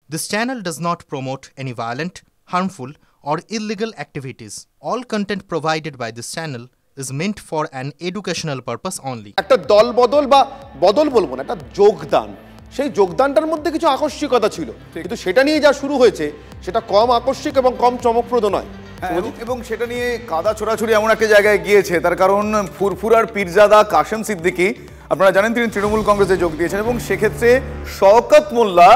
This channel does not promote any violent, harmful, or illegal activities. All content provided by this channel is meant for an educational purpose only. একটা দল বদল বা বদল বলবো না, একটা যোগদান, সেই যোগদানটার মধ্যে কিছু আকস্মিকতা ছিল, কিন্তু সেটা নিয়ে যা শুরু হয়েছে সেটা কম আকস্মিক এবং কম চমকপ্রদ নয়। এবং সেটা নিয়ে কাদা ছোড়াছুড়ি এমন একটা জায়গায় গিয়েছে, তার কারণ ফুরফুরার পীরজাদা কাশেম সিদ্দিকী, আপনারা জানেন তিনি তৃণমূল কংগ্রেসে যোগ দিয়েছেন, এবং সেক্ষেত্রে শওকত মোল্লা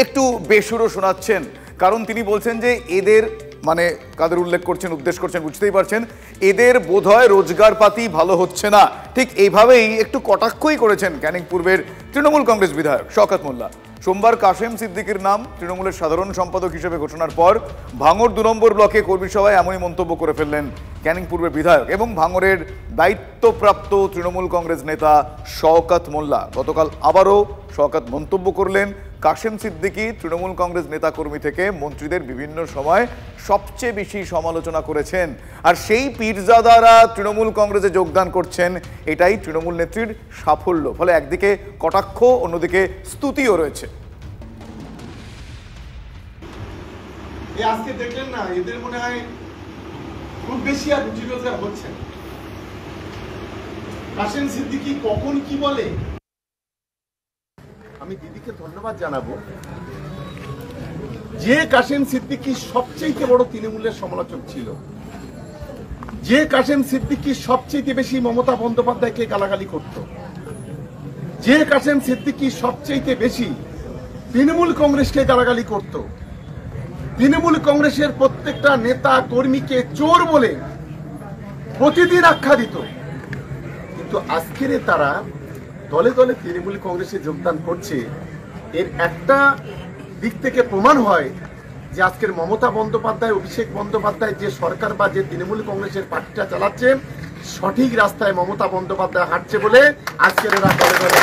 একটু বেসুরো শোনাচ্ছেন, কারণ তিনি বলছেন যে এদের মানে কাদের উল্লেখ করছেন, উদ্দেশ করছেন বুঝতেই পারছেন, এদের বোধহয় রোজগারপাতি ভালো হচ্ছে না। ঠিক এইভাবেই একটু কটাক্ষই করেছেন ক্যানিং পূর্বের তৃণমূল কংগ্রেস বিধায়ক শওকত মোল্লা। সোমবার কাশেম সিদ্দিকীর নাম তৃণমূলের সাধারণ সম্পাদক হিসেবে ঘোষণার পর ভাঙড় 2 নম্বর ব্লকে কর্মী সভায় এমনই মন্তব্য করে ফেললেন ক্যানিং পূর্বের বিধায়ক এবং ভাঙড়ের দায়িত্বপ্রাপ্ত তৃণমূল কংগ্রেস নেতা শওকত মোল্লা। গতকাল আবারও শওকত মন্তব্য করলেন, কাশেম সিদ্দিকী তৃণমূল কংগ্রেস নেতাকর্মী থেকে মন্ত্রীদের বিভিন্ন সময় সবচেয়ে বেশি সমালোচনা করেছেন, আর সেই পীরজাদারা তৃণমূল কংগ্রেসে যোগদান করছেন, এটাই তৃণমূল নেত্রীর সাফল্য। ফলে একদিকে কটাক্ষ, অন্যদিকে স্তুতিও রয়েছে। আজকে দেখলেন না, এদের মনে হয় খুব বেশি আর রুজি রোজগার হচ্ছে। কাশেম সিদ্দিকী কখন কি বলে, আমি দিদিকে ধন্যবাদ জানাবো যে কাশেম সিদ্দিকী সবচেয়ে বড় তৃণমূলের সমালোচক ছিল, যে কাশেম সিদ্দিকী সবচেয়ে বেশি মমতা বন্দ্যোপাধ্যায়কে গালাগালি করত, যে কাশেম সিদ্দিকী সবচেয়ে বেশি তৃণমূল কংগ্রেসকে গালাগালি করত, তৃণমূল কংগ্রেসের প্রত্যেকটা নেতা কর্মীকে চোর বলে প্রতিদিন আখ্যা দিত। কিন্তু আজকের তারা দলে দলে তৃণমূল কংগ্রেসে যোগদান করছে, এর একটা দিক থেকে প্রমাণ হয় যে আজকের মমতা বন্দ্যোপাধ্যায়, অভিষেক বন্দ্যোপাধ্যায় যে সরকার বা যে তৃণমূল কংগ্রেসের পার্টিটা চালাচ্ছে, সঠিক রাস্তায় মমতা বন্দ্যোপাধ্যায় হাঁটছে বলে আজকের এরা দলে দলে